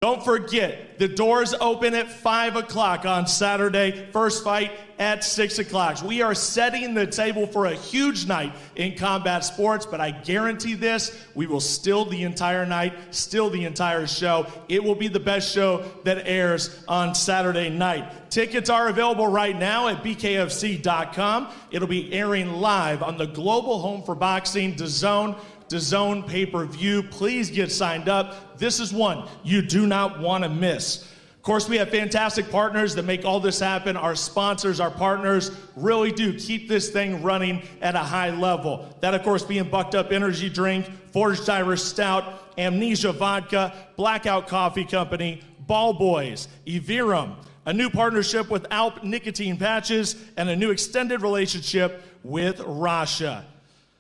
Don't forget, the doors open at 5 o'clock on Saturday. First fight at 6 o'clock. We are setting the table for a huge night in combat sports, but I guarantee this, we will still the entire night, still the entire show. It will be the best show that airs on Saturday night. Tickets are available right now at BKFC.com. It'll be airing live on the global home for boxing, DAZN pay-per-view. Please get signed up. This is one you do not want to miss. Of course, we have fantastic partners that make all this happen. Our sponsors, our partners really do keep this thing running at a high level. That, of course, being Bucked Up Energy Drink, Forged Irish Stout, Amnesia Vodka, Blackout Coffee Company, Ball Boys, Evirum, a new partnership with Alp Nicotine Patches, and a new extended relationship with Rasha.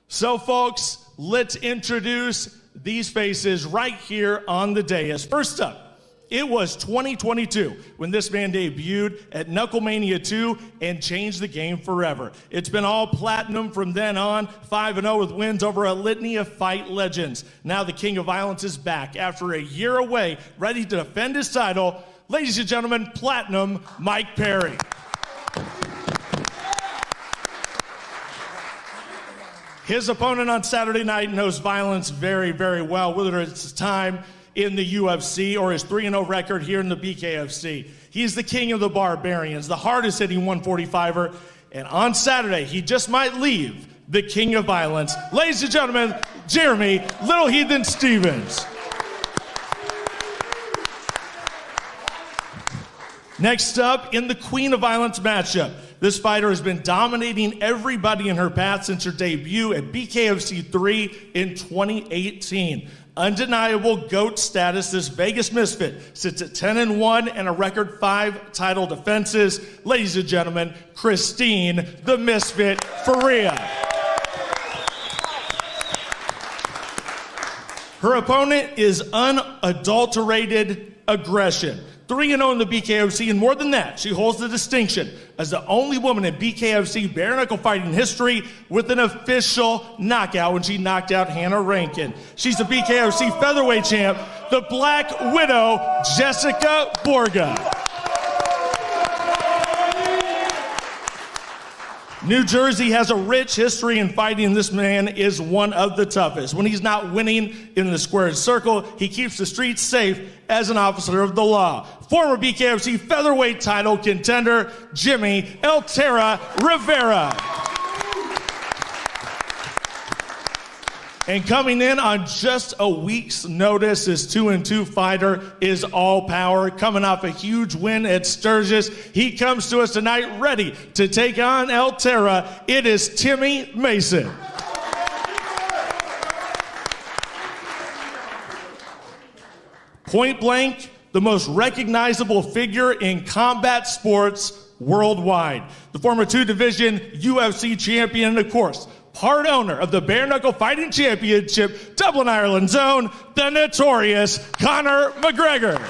So, folks, let's introduce these faces right here on the dais. First up, it was 2022 when this man debuted at Knucklemania 2 and changed the game forever. It's been all platinum from then on, 5-0 with wins over a litany of fight legends. Now the King of Violence is back after a year away, ready to defend his title. Ladies and gentlemen, Platinum Mike Perry. His opponent on Saturday night knows violence very, very well, whether it's his time in the UFC or his 3-0 record here in the BKFC. He's the king of the barbarians, the hardest hitting 145er, and on Saturday, he just might leave the king of violence. Ladies and gentlemen, Jeremy Little Heathen Stevens. Next up, in the Queen of Violence matchup, this fighter has been dominating everybody in her path since her debut at BKFC 3 in 2018. Undeniable GOAT status, this Vegas misfit sits at 10-1 and a record 5 title defenses. Ladies and gentlemen, Christine the Misfit Faria. Her opponent is unadulterated aggression. 3-0 in the BKFC, and more than that, she holds the distinction as the only woman in BKFC bare-knuckle fighting history with an official knockout when she knocked out Hannah Rankin. She's the BKFC featherweight champ, the Black Widow, Jessica Borga. New Jersey has a rich history in fighting. This man is one of the toughest. When he's not winning in the squared circle, he keeps the streets safe as an officer of the law. Former BKFC featherweight title contender, Jimmy El Terra Rivera. And coming in on just a week's notice, this 2-2 fighter is all power. Coming off a huge win at Sturgis, he comes to us tonight ready to take on El Terra. It is Timmy Mason. Point blank, the most recognizable figure in combat sports worldwide. The former 2-division UFC champion, and of course, part owner of the Bare Knuckle Fighting Championship, Dublin, Ireland's own, the notorious Conor McGregor.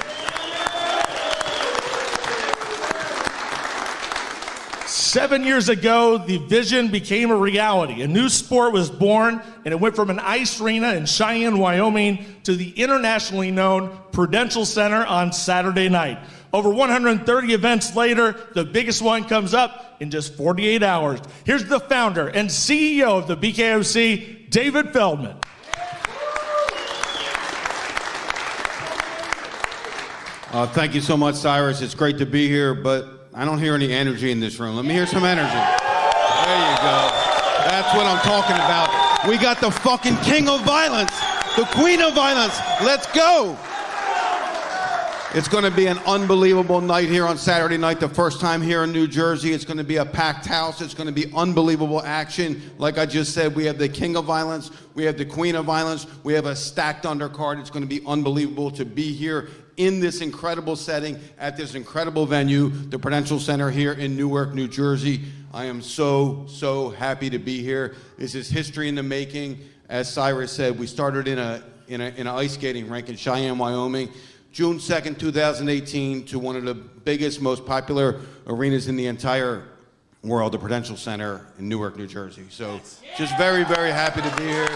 7 years ago, the vision became a reality. A new sport was born, and it went from an ice arena in Cheyenne, Wyoming, to the internationally known Prudential Center on Saturday night. Over 130 events later, the biggest one comes up in just 48 hours. Here's the founder and CEO of the BKFC, David Feldman. Thank you so much, Cyrus. It's great to be here, but I don't hear any energy in this room. Let me hear some energy. There you go. That's what I'm talking about. We got the fucking king of violence, the queen of violence. Let's go. It's going to be an unbelievable night here on Saturday night, the first time here in New Jersey. It's going to be a packed house. It's going to be unbelievable action. Like I just said, we have the king of violence. We have the queen of violence. We have a stacked undercard. It's going to be unbelievable to be here in this incredible setting at this incredible venue, the Prudential Center here in Newark, New Jersey. I am so happy to be here. This is history in the making. As Cyrus said, we started in an ice skating rink in Cheyenne, Wyoming. June 2nd, 2018, to one of the biggest, most popular arenas in the entire world, the Prudential Center in Newark, New Jersey. So just very happy to be here.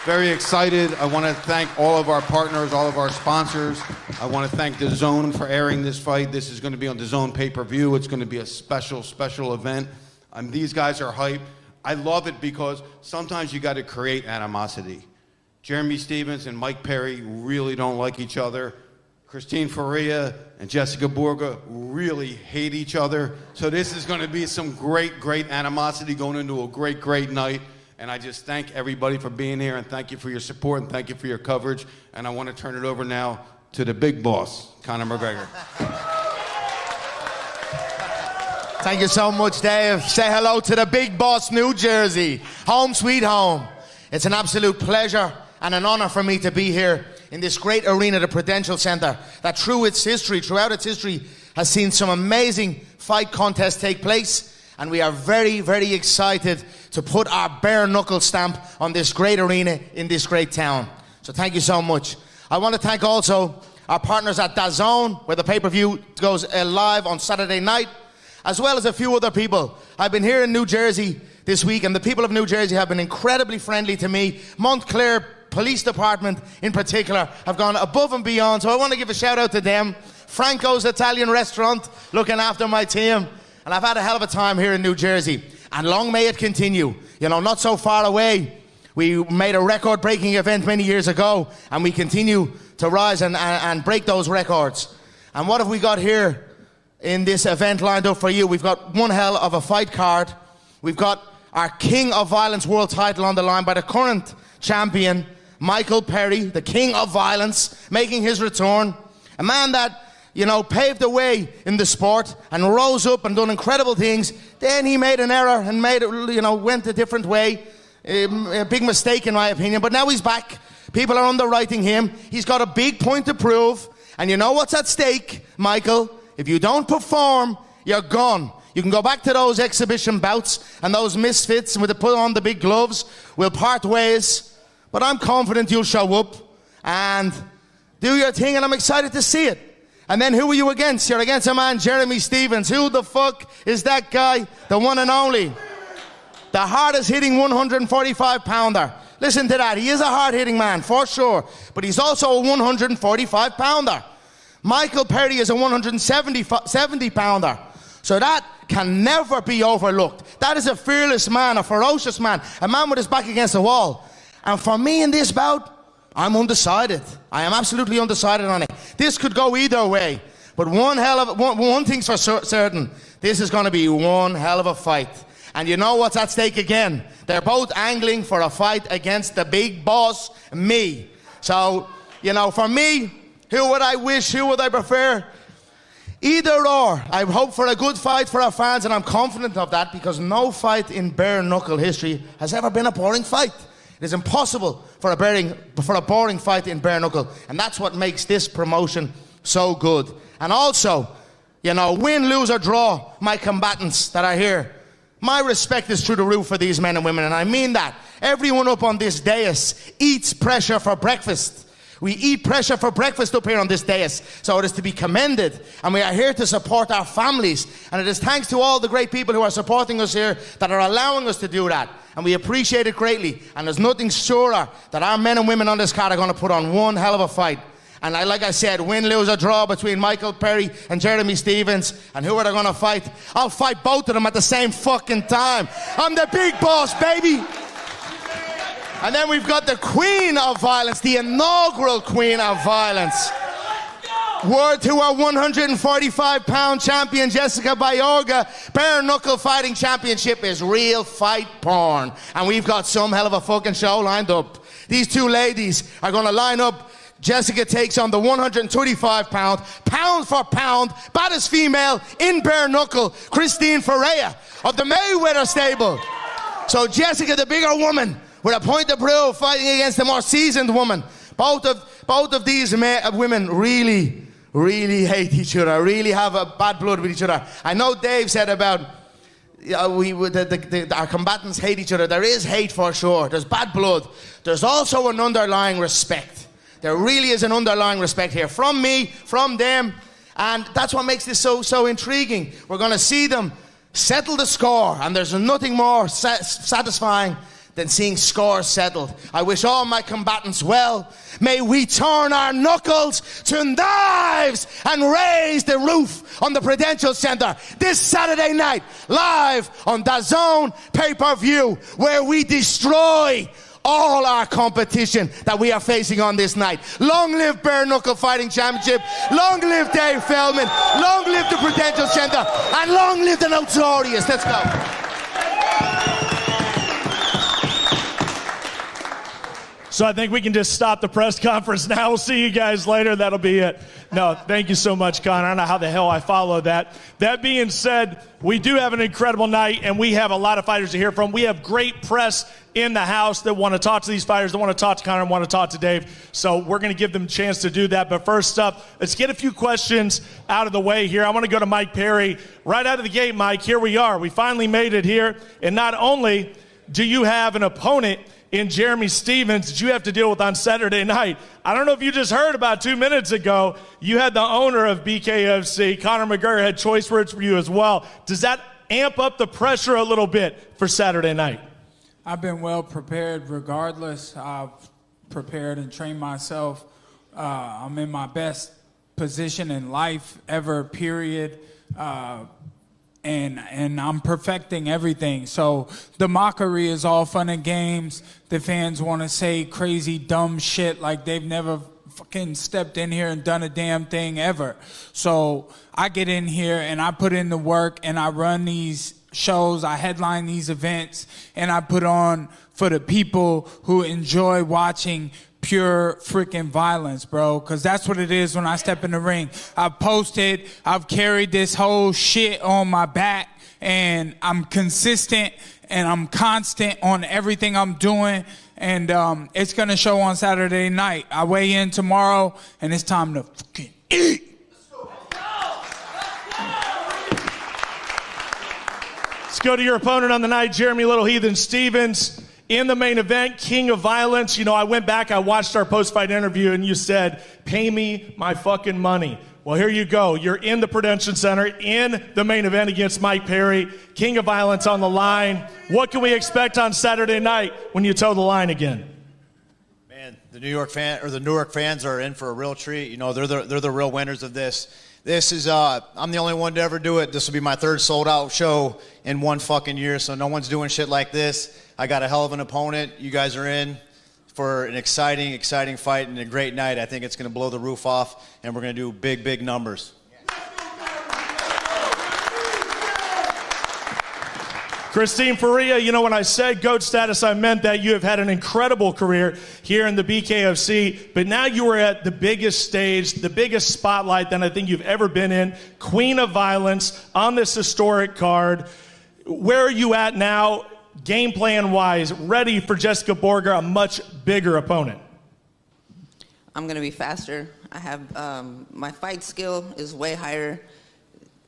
Very excited. I want to thank all of our partners, all of our sponsors. I want to thank DAZN for airing this fight. This is going to be on DAZN pay-per-view. It's going to be a special, special event. These guys are hype. I love it because sometimes you got to create animosity. Jeremy Stephens and Mike Perry really don't like each other. Christine Faria and Jessica Borga really hate each other. So this is going to be some great, great animosity going into a great, great night. And I just thank everybody for being here, and thank you for your support, and thank you for your coverage. And I want to turn it over now to the big boss, Conor McGregor. Thank you so much, Dave. Say hello to the big boss, New Jersey. Home sweet home. It's an absolute pleasure and an honor for me to be here in this great arena, the Prudential Center, that throughout its history, has seen some amazing fight contests take place. And we are very, very excited to put our bare knuckle stamp on this great arena in this great town. So thank you so much. I want to thank also our partners at DAZN, where the pay-per-view goes live on Saturday night, as well as a few other people. I've been here in New Jersey this week, and the people of New Jersey have been incredibly friendly to me. Montclair Police Department in particular have gone above and beyond, so I want to give a shout out to them. Franco's Italian Restaurant looking after my team. And I've had a hell of a time here in New Jersey. And long may it continue. You know, not so far away, we made a record-breaking event many years ago, and we continue to rise and break those records. And what have we got here in this event lined up for you? We've got one hell of a fight card. We've got our King of Violence world title on the line by the current champion, Michael Perry, the King of Violence, making his return. A man that, you know, paved the way in the sport and rose up and done incredible things. Then he made an error and made it, you know, went a different way. A big mistake in my opinion, but now he's back. People are underwriting him. He's got a big point to prove. And you know what's at stake, Michael? If you don't perform, you're gone. You can go back to those exhibition bouts and those misfits, and with the put on the big gloves, we'll part ways. But I'm confident you'll show up and do your thing, and I'm excited to see it. And then who are you against? You're against a man, Jeremy Stephens. Who the fuck is that guy? The one and only. The hardest hitting 145-pounder. Listen to that. He is a hard-hitting man, for sure. But he's also a 145-pounder. Michael Perry is a 170-pounder. So that can never be overlooked. That is a fearless man, a ferocious man, a man with his back against the wall. And for me in this bout, I'm undecided. I am absolutely undecided on it. This could go either way. But one thing's for certain. This is going to be one hell of a fight. And you know what's at stake again? They're both angling for a fight against the big boss, me. So, you know, for me, who would I wish, who would I prefer? Either or. I hope for a good fight for our fans, and I'm confident of that because no fight in bare knuckle history has ever been a boring fight. It is impossible for a boring fight in bare knuckle, and that's what makes this promotion so good. And also, you know, win, lose or draw, my combatants that are here, my respect is through the roof for these men and women, and I mean that. Everyone up on this dais eats pressure for breakfast. We eat pressure for breakfast up here on this dais, so it is to be commended, and we are here to support our families, and it is thanks to all the great people who are supporting us here that are allowing us to do that, and we appreciate it greatly, and there's nothing surer that our men and women on this card are going to put on one hell of a fight. And like I said, win, lose or draw between Michael Perry and Jeremy Stephens, and who are they going to fight? I'll fight both of them at the same fucking time. I'm the big boss, baby. And then we've got the Queen of Violence, the inaugural Queen of Violence. Word to our 145-pound champion, Jessica Borga. Bare knuckle fighting championship is real fight porn. And we've got some hell of a fucking show lined up. These two ladies are going to line up. Jessica takes on the 135-pound, pound for pound, baddest female in bare knuckle, Christine Faria of the Mayweather stable. So Jessica, the bigger woman, with a point to prove, fighting against the more seasoned woman. Both of these women really hate each other, really have a bad blood with each other. I know Dave said about our combatants hate each other. There is hate for sure. There's bad blood. There's also an underlying respect. There really is an underlying respect here from me, from them, and that's what makes this so intriguing. We're going to see them settle the score, and there's nothing more satisfying than seeing scores settled. I wish all my combatants well. May we turn our knuckles to knives and raise the roof on the Prudential Center this Saturday night, live on DAZN pay-per-view, where we destroy all our competition that we are facing on this night. Long live Bare Knuckle Fighting Championship. Long live Dave Feldman. Long live the Prudential Center. And long live the Notorious. Let's go. So I think we can just stop the press conference now. We'll see you guys later. That'll be it. No, thank you so much, Conor. I don't know how the hell I followed that. That being said, we do have an incredible night, and we have a lot of fighters to hear from. We have great press in the house that want to talk to these fighters, that want to talk to Conor, and want to talk to Dave. So we're going to give them a chance to do that. But first up, let's get a few questions out of the way here. I want to go to Mike Perry. Right out of the gate, Mike, here we are. We finally made it here. And not only do you have an opponent in Jeremy Stephens that you have to deal with on Saturday night. I don't know if you just heard about 2 minutes ago, you had the owner of BKFC, Conor McGregor, had choice words for you as well. Does that amp up the pressure a little bit for Saturday night? I've been well prepared regardless. I've prepared and trained myself. I'm in my best position in life ever, period. And I'm perfecting everything. So the mockery is all fun and games. The fans want to say crazy, dumb shit like they've never fucking stepped in here and done a damn thing ever. So I get in here and I put in the work and I run these shows, I headline these events, and I put on for the people who enjoy watching pure freaking violence, bro, because that's what it is when I step in the ring. I've posted, I've carried this whole shit on my back, and I'm consistent and I'm constant on everything I'm doing, and it's going to show on Saturday night. I weigh in tomorrow, and it's time to fucking eat. Let's go to your opponent on the night, Jeremy Little Heathen Stephens. In the main event, King of Violence. You know, I went back, I watched our post-fight interview, and you said, pay me my fucking money. Well, here you go. You're in the Prudential Center in the main event against Mike Perry. King of Violence on the line. What can we expect on Saturday night when you toe the line again? Man, the Newark fans are in for a real treat. You know, they're the real winners of this. This is, I'm the only one to ever do it. This will be my third sold-out show in 1 fucking year, so no one's doing shit like this. I got a hell of an opponent. You guys are in for an exciting, exciting fight and a great night. I think it's going to blow the roof off, and we're going to do big, big numbers. Christine Faria, you know, when I said GOAT status, I meant that you have had an incredible career here in the BKFC, but now you are at the biggest stage, the biggest spotlight that I think you've ever been in, Queen of Violence on this historic card. Where are you at now, game plan-wise, ready for Jessica Borger, a much bigger opponent? I'm going to be faster. I have, my fight skill is way higher.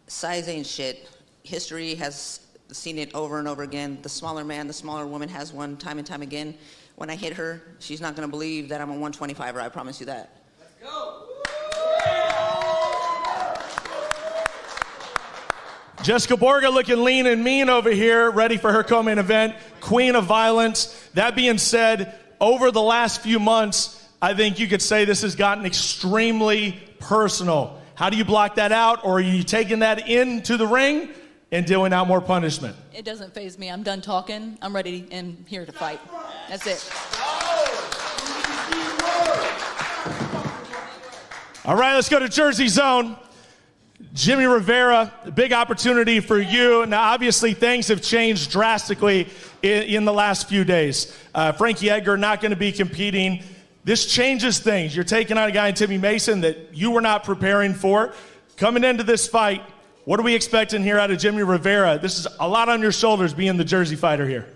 Size ain't shit. History has seen it over and over again. The smaller man, the smaller woman has won time and time again. When I hit her, she's not going to believe that I'm a 125er. I promise you that. Let's go. Jessica Borger looking lean and mean over here, ready for her co-main event, Queen of Violence. That being said, over the last few months, I think you could say this has gotten extremely personal. How do you block that out, or are you taking that into the ring and dealing out more punishment? It doesn't faze me. I'm done talking. I'm ready and here to fight. That's it. All right, let's go to Jersey Zone. Jimmy Rivera, a big opportunity for you. Now, obviously, things have changed drastically in the last few days. Frankie Edgar not going to be competing. This changes things. You're taking on a guy in Timmy Mason that you were not preparing for. Coming into this fight, what are we expecting here out of Jimmy Rivera? This is a lot on your shoulders being the Jersey fighter here.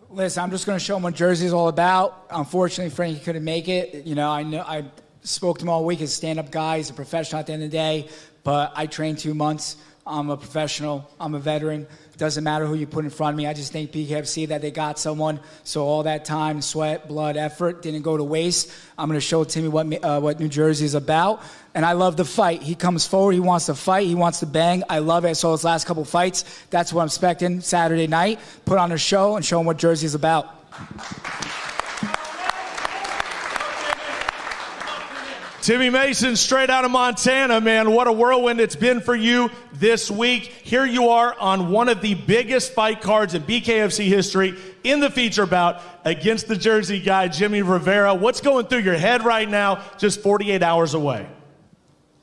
Listen, I'm just going to show him what Jersey is all about. Unfortunately, Frankie couldn't make it. You know I spoke to him all week. He's a stand-up guy. He's a professional at the end of the day. But I trained 2 months. I'm a professional. I'm a veteran. It doesn't matter who you put in front of me. I just think BKFC that they got someone. So all that time, sweat, blood, effort didn't go to waste. I'm going to show Timmy what New Jersey is about. And I love the fight. He comes forward. He wants to fight. He wants to bang. I love it. I saw his last couple fights. That's what I'm expecting Saturday night. Put on a show and show him what Jersey is about. Timmy Mason, straight out of Montana, man. What a whirlwind it's been for you this week. Here you are on one of the biggest fight cards in BKFC history in the feature bout against the Jersey guy, Jimmy Rivera. What's going through your head right now, just 48 hours away?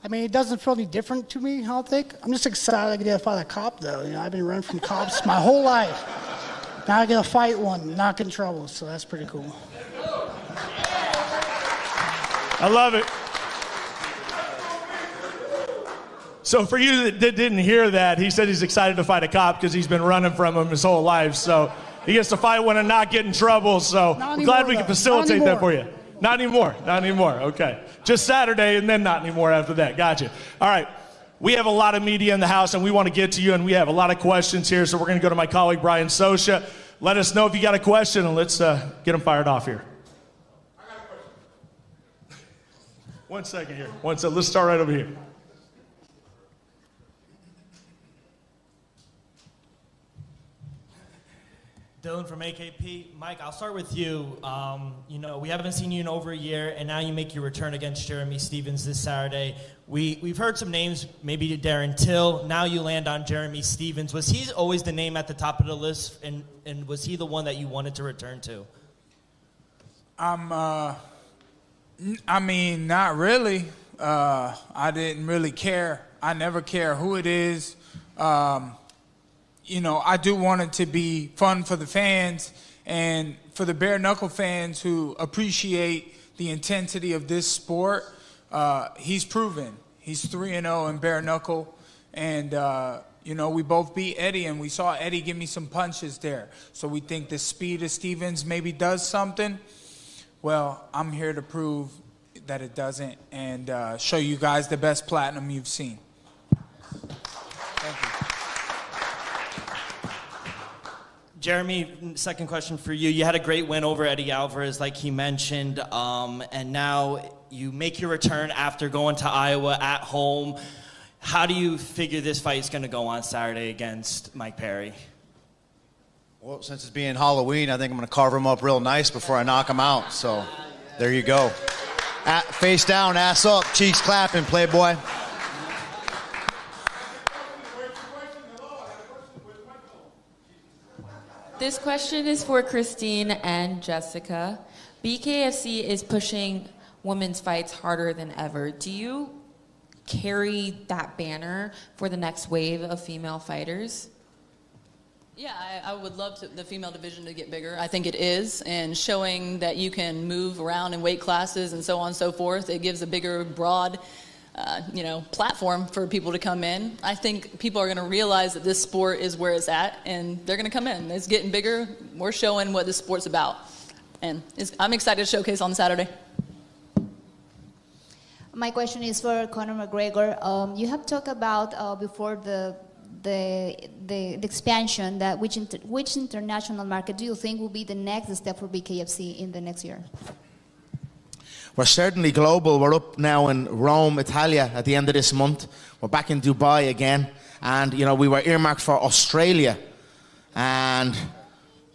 I mean, it doesn't feel any different to me, I don't think. I'm just excited I get to fight a cop, though. You know, I've been running from cops my whole life. Now I get to fight one, not get in trouble, so that's pretty cool. I love it. So for you that didn't hear that, he said he's excited to fight a cop because he's been running from him his whole life. So he gets to fight one and not get in trouble. So I'm glad we can facilitate that for you. Not anymore. Not anymore. Okay. Just Saturday and then not anymore after that. Gotcha. All right. We have a lot of media in the house and we want to get to you and we have a lot of questions here. So we're going to go to my colleague, Brian Sosha. Let us know if you got a question and let's get them fired off here. I got a question. One second here. Let's start right over here. Dylan from AKP. Mike, I'll start with you. You know, we haven't seen you in over a year, and now you make your return against Jeremy Stephens this Saturday. We've heard some names, maybe Darren Till. Now you land on Jeremy Stephens. Was he always the name at the top of the list, and was he the one that you wanted to return to? I mean, not really. I didn't really care. I never care who it is. You know, I do want it to be fun for the fans and for the bare knuckle fans who appreciate the intensity of this sport. He's proven. He's 3-0 in bare knuckle. And, you know, we both beat Eddie, and we saw Eddie give me some punches there. So we think the speed of Stephens maybe does something. Well, I'm here to prove that it doesn't and show you guys the best platinum you've seen. Thank you. Jeremy, second question for you. You had a great win over Eddie Alvarez, like he mentioned, and now you make your return after going to Iowa at home. How do you figure this fight is going to go on Saturday against Mike Perry? Well, since it's being Halloween, I think I'm going to carve him up real nice before I knock him out. So there you go. Face down, ass up, cheeks clapping, playboy. This question is for Christine and Jessica. BKFC is pushing women's fights harder than ever. Do you carry that banner for the next wave of female fighters? Yeah, I would love the female division to get bigger. I think it is, and showing that you can move around in weight classes and so on and so forth, it gives a bigger, broad platform for people to come in. I think people are going to realize that this sport is where it's at, and they're going to come in. It's getting bigger. We're showing what this sport's about, and I'm excited to showcase on Saturday. My question is for Conor McGregor. You have talked about before the expansion that which international market do you think will be the next step for BKFC in the next year? We're certainly global. We're up now in Rome, Italia at the end of this month. We're back in Dubai again. And, you know, we were earmarked for Australia. And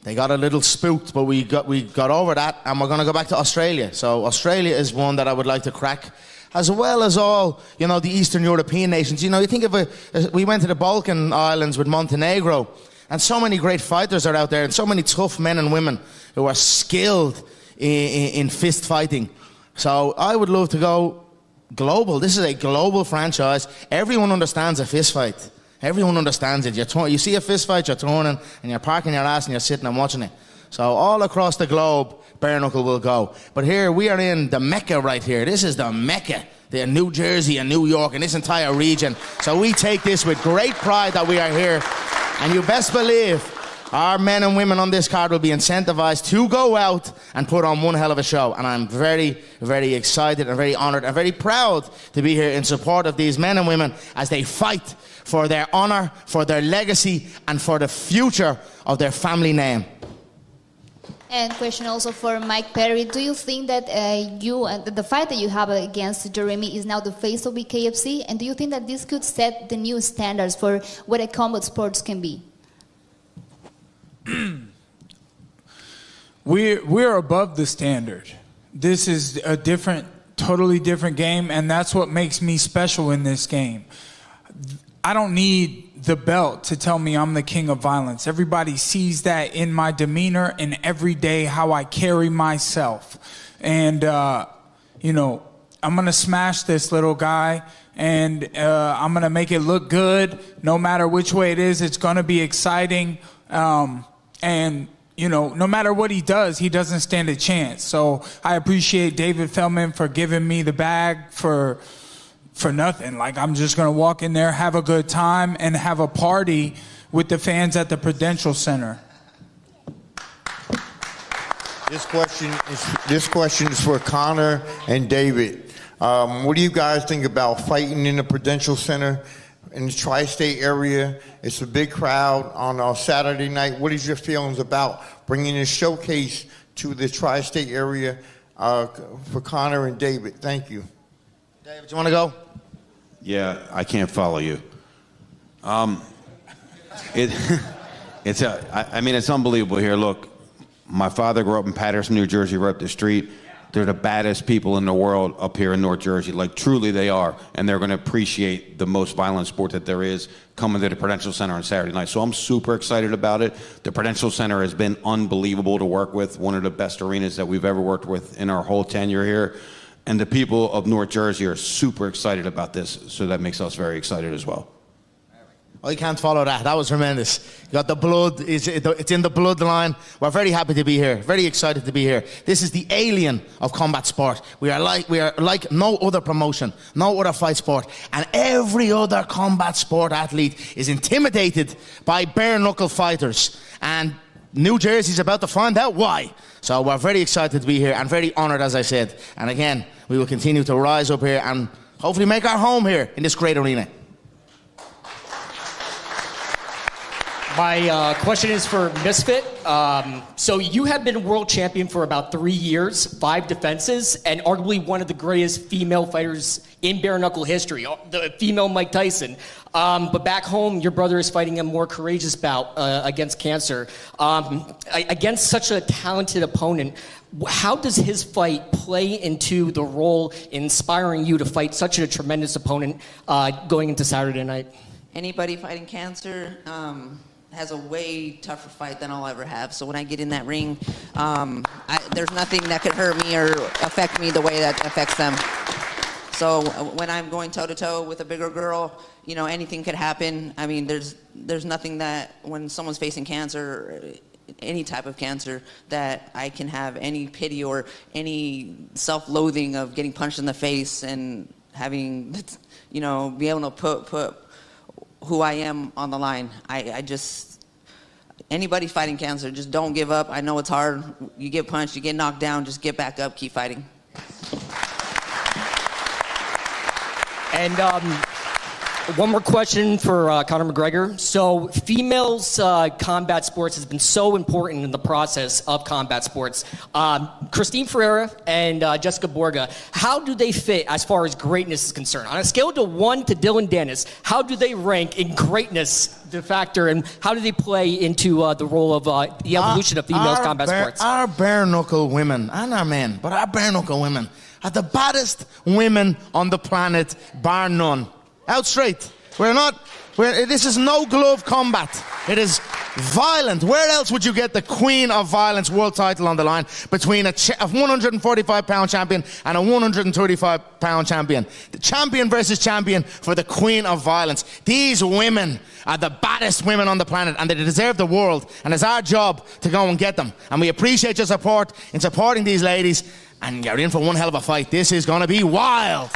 they got a little spooked, but we got over that, and we're going to go back to Australia. So Australia is one that I would like to crack, as well as all, you know, the Eastern European nations. You know, you think of we went to the Balkan Islands with Montenegro, and so many great fighters are out there, and so many tough men and women who are skilled in fist fighting. So I would love to go global. This is a global franchise. Everyone understands a fist fight. Everyone understands it. You see a fist fight, you're turning, and you're parking your ass and you're sitting and watching it. So all across the globe, bare knuckle will go. But here, we are in the Mecca right here. This is the Mecca, the New Jersey and New York and this entire region. So we take this with great pride that we are here. And you best believe our men and women on this card will be incentivized to go out and put on one hell of a show. And I'm very, very excited and very honored and very proud to be here in support of these men and women as they fight for their honor, for their legacy, and for the future of their family name. And question also for Mike Perry. Do you think that the fight that you have against Jeremy is now the face of BKFC? And do you think that this could set the new standards for what a combat sports can be? we're above the standard. This is a totally different game, and that's what makes me special in this game. I don't need the belt to tell me I'm the king of violence. Everybody sees that in my demeanor and every day how I carry myself. And, you know, I'm going to smash this little guy, and I'm going to make it look good. No matter which way it is, it's going to be exciting. And, you know, no matter what he does, he doesn't stand a chance. So I appreciate David Feldman for giving me the bag for nothing. Like, I'm just going to walk in there, have a good time, and have a party with the fans at the Prudential Center. This question is for Conor and David. What do you guys think about fighting in the Prudential Center in the tri-state area? It's a big crowd on Saturday night. What is your feelings about bringing a showcase to the tri-state area for Conor and David? Thank you. David, do you want to go? Yeah, I can't follow you. It's unbelievable here. Look, my father grew up in Paterson, New Jersey, right up the street. They're the baddest people in the world up here in North Jersey. Like, truly they are. And they're going to appreciate the most violent sport that there is coming to the Prudential Center on Saturday night. So I'm super excited about it. The Prudential Center has been unbelievable to work with. One of the best arenas that we've ever worked with in our whole tenure here. And the people of North Jersey are super excited about this. So that makes us very excited as well. Oh, you can't follow that. That was tremendous. You got the blood. It's in the bloodline. We're very happy to be here. Very excited to be here. This is the alien of combat sport. We are like no other promotion, no other fight sport. And every other combat sport athlete is intimidated by bare knuckle fighters. And New Jersey's about to find out why. So we're very excited to be here and very honored, as I said. And again, we will continue to rise up here and hopefully make our home here in this great arena. My question is for Misfit. So you have been world champion for about 3 years, 5 defenses, and arguably one of the greatest female fighters in bare knuckle history, the female Mike Tyson. But back home, your brother is fighting a more courageous bout against cancer. Against such a talented opponent, how does his fight play into the role in inspiring you to fight such a tremendous opponent going into Saturday night? Anybody fighting cancer has a way tougher fight than I'll ever have. So when I get in that ring, there's nothing that could hurt me or affect me the way that affects them. So when I'm going toe-to-toe with a bigger girl, you know, anything could happen. I mean, there's nothing that when someone's facing cancer, any type of cancer, that I can have any pity or any self-loathing of getting punched in the face and having, you know, be able to put who I am on the line. I just, anybody fighting cancer, just don't give up. I know it's hard. You get punched, you get knocked down, just get back up, keep fighting. And one more question for Conor McGregor. So females combat sports has been so important in the process of combat sports. Christine Ferreira and Jessica Borga, how do they fit as far as greatness is concerned? On a scale of 1 to Dylan Dennis, how do they rank in greatness, the factor, and how do they play into the role of the evolution of females combat sports? Our bare knuckle women, and our men, but our bare knuckle women are the baddest women on the planet, bar none. Out straight. This is no glove combat. It is violent. Where else would you get the Queen of Violence world title on the line between a 145-pound champion and a 135-pound champion? The champion versus champion for the Queen of Violence. These women are the baddest women on the planet, and they deserve the world. And it's our job to go and get them. And we appreciate your support in supporting these ladies. And you're in for one hell of a fight. This is going to be wild.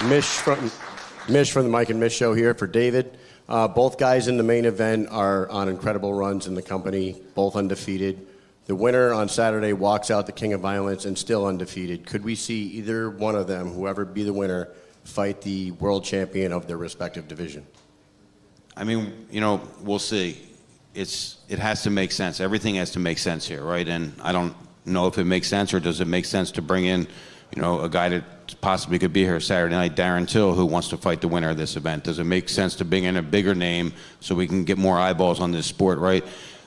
Mish from the Mike and Mish show here for David. Both guys in the main event are on incredible runs in the company, both undefeated. The winner on Saturday walks out the King of Violence and still undefeated. Could we see either one of them, whoever be the winner, fight the world champion of their respective division? I mean, you know, we'll see. It has to make sense. Everything has to make sense here, right? And I don't know if it makes sense, or does it make sense to bring in, you know, a guy to possibly could be here Saturday night, Darren Till, who wants to fight the winner of this event. Does it make sense to bring in a bigger name so we can get more eyeballs on this sport, right?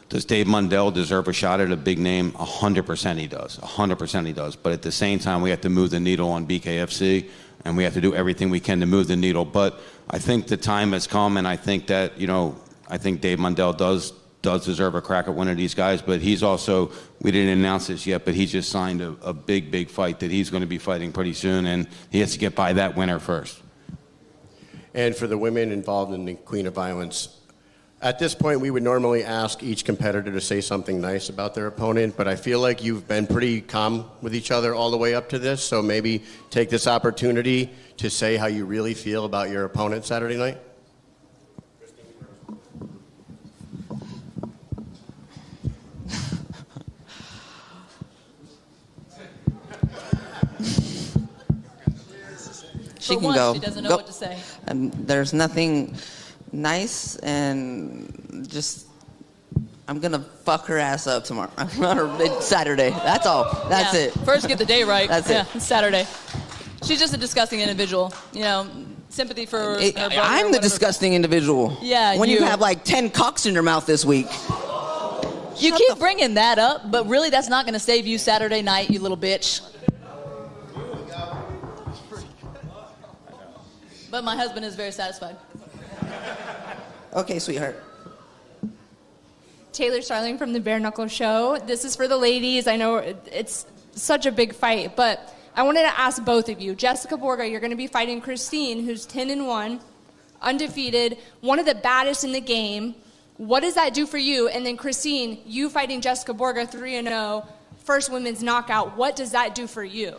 Does Dave Mundell deserve a shot at a big name? 100% he does. 100% he does. But at the same time, we have to move the needle on BKFC, and we have to do everything we can to move the needle. But I think the time has come, and I think that, I think Dave Mundell does deserve a crack at one of these guys, but he's also, we didn't announce this yet, but he just signed a big fight that he's going to be fighting pretty soon, and he has to get by that winner first. And for the women involved in the Queen of Violence, at this point we would normally ask each competitor to say something nice about their opponent, but I feel like you've been pretty calm with each other all the way up to this, so maybe take this opportunity to say how you really feel about your opponent Saturday night. She can go. She doesn't know go. what to say. There's nothing nice, and just I'm gonna fuck her ass up tomorrow. Saturday. That's all. That's it. First, get the day right. That's it. It's Saturday. She's just a disgusting individual. Sympathy for her brother. I'm the disgusting individual. Yeah, When you have like 10 cocks in your mouth this week. You keep bringing that up, but really, that's not going to save you Saturday night, you little bitch. But my husband is very satisfied. Okay, sweetheart. Taylor Starling from the Bareknuckle Show. This is for the ladies. I know it's such a big fight, but I wanted to ask both of you. Jessica Borga, you're going to be fighting Christine, who's 10-1, undefeated, one of the baddest in the game. What does that do for you? And then Christine, you fighting Jessica Borga, 3-0, first women's knockout. What does that do for you?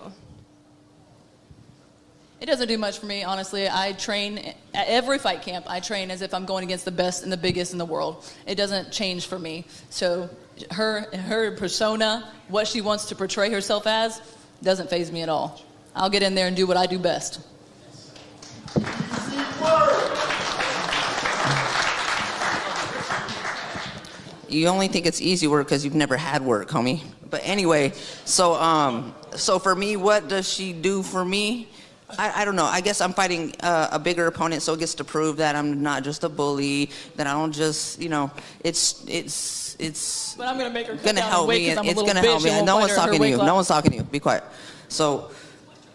It doesn't do much for me, honestly. I train at every fight camp. I train as if I'm going against the best and the biggest in the world. It doesn't change for me. So her persona, what she wants to portray herself as, doesn't faze me at all. I'll get in there and do what I do best. You only think it's easy work because you've never had work, homie. But anyway, so for me, what does she do for me? I don't know. I guess I'm fighting a bigger opponent, so it gets to prove that I'm not just a bully, that I don't just, it's But I'm going to make her cut gonna down help weight me, 'cause I'm and a it's little gonna help bitch me. and And no won't one's fight her talking to weight you. class. No one's talking to you. Be quiet. So,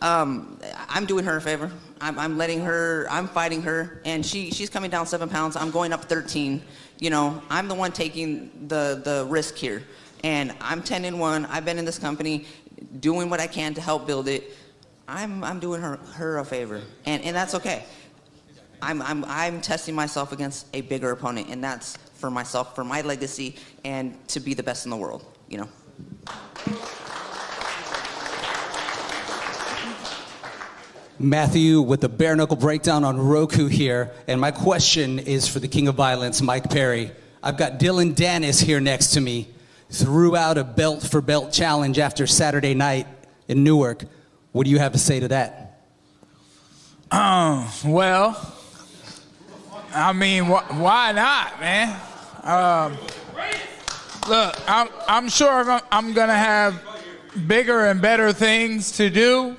I'm doing her a favor. I'm letting her. I'm fighting her, and she's coming down 7 pounds. I'm going up 13. I'm the one taking the risk here, and I'm 10-1. I've been in this company, doing what I can to help build it. I'm doing her a favor, and that's okay. I'm testing myself against a bigger opponent, and that's for myself, for my legacy, and to be the best in the world. Matthew with the Bare Knuckle Breakdown on Roku here, and my question is for the King of Violence, Mike Perry. I've got Dylan Dennis here next to me, threw out a belt for belt challenge after Saturday night in Newark. What do you have to say to that? Well, I mean, why not, man? Look, I'm sure I'm gonna have bigger and better things to do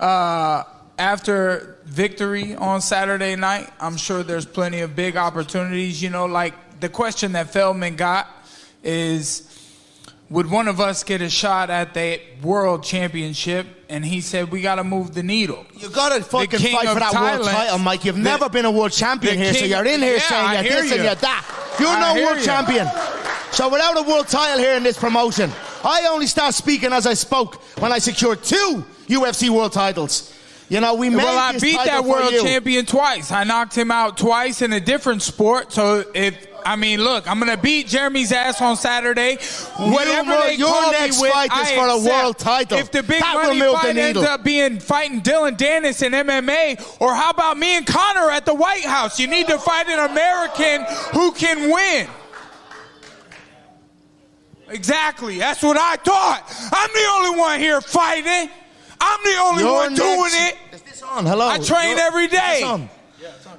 after victory on Saturday night. I'm sure there's plenty of big opportunities. Like the question that Feldman got is, would one of us get a shot at the world championship? And he said, we got to move the needle. You got to fucking fight for that world title, Mike. You've never been a world champion here, so you're in here saying you're this and you're that. You're no world champion. So without a world title here in this promotion, I only start speaking as I spoke when I secured 2 UFC world titles. We made I this beat title that for world you. champion twice. I knocked him out twice in a different sport. So I'm going to beat Jeremy's ass on Saturday. Whatever your next fight is for a world title. If the big that money will move fight the ends needle. up being fighting Dylan Dennis in MMA, or how about me and Conor at the White House? You need to fight an American who can win. Exactly. That's what I thought. I'm the only one here fighting. I'm the only one doing it. Is this on? Hello. I train every day.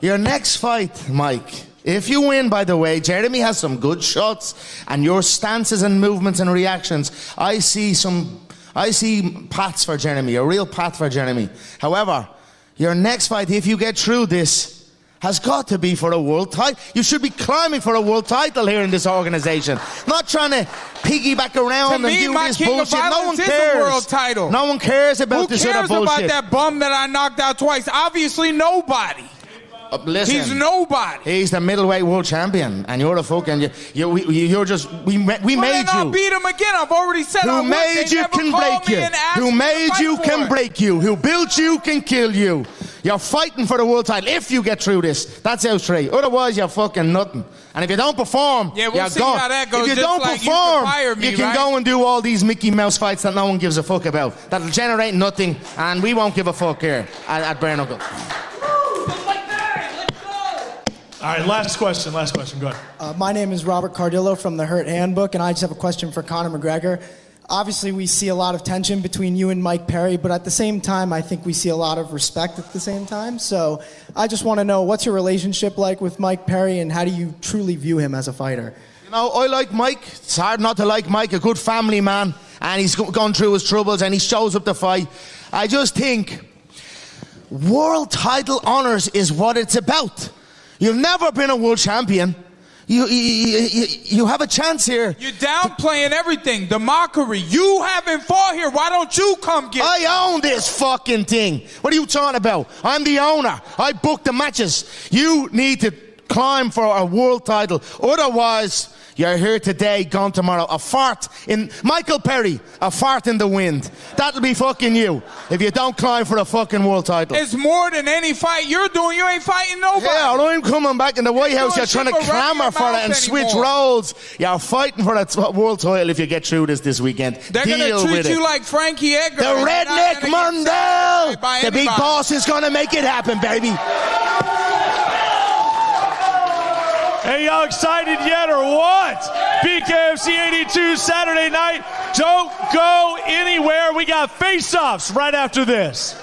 Your next fight, Mike. If you win, by the way, Jeremy has some good shots, and your stances and movements and reactions, I see some I see paths for Jeremy, a real path for Jeremy. However, your next fight, if you get through this, has got to be for a world title. You should be climbing for a world title here in this organization. Not trying to piggyback around and do this bullshit. No one cares. A world title. No one cares about this other bullshit. Who cares about that bum that I knocked out twice? Obviously nobody. Listen, he's nobody. He's the middleweight world champion, and you're the fucking. You're just. We made you. I'll beat him again. I've already said. Who made you can break you. Who made you can break you. Who built you can kill you. You're fighting for the world title if you get through this. That's how straight. Otherwise, you're fucking nothing. And if you don't perform, we'll you're see gone. How that goes. If you just don't like perform, you can go and do all these Mickey Mouse fights that no one gives a fuck about. That'll generate nothing, and we won't give a fuck here at Bareknuckle. All right, last question, go ahead. My name is Robert Cardillo from the Hurt Handbook, and I just have a question for Conor McGregor. Obviously, we see a lot of tension between you and Mike Perry, but at the same time, I think we see a lot of respect at the same time. So I just want to know, what's your relationship like with Mike Perry, and how do you truly view him as a fighter? You know, I like Mike. It's hard not to like Mike, a good family man, and he's gone through his troubles, and he shows up to fight. I just think world title honors is what it's about. You've never been a world champion. You have a chance here. You're downplaying everything. The mockery. You haven't fought here. Why don't you come get I own this fucking thing. What are you talking about? I'm the owner. I book the matches. You need to climb for a world title. Otherwise, you're here today, gone tomorrow. A fart in... Michael Perry, a fart in the wind. That'll be fucking you if you don't climb for a fucking world title. It's more than any fight you're doing. You ain't fighting nobody. Yeah, I'm coming back in the White House. You're trying to clamor for it and switch roles. You're fighting for a world title if you get through this weekend. They're going to treat you like Frankie Edgar. The Redneck Mundell. The big boss is going to make it happen, baby. Hey, y'all excited yet or what? BKFC 82 Saturday night. Don't go anywhere. We got face-offs right after this.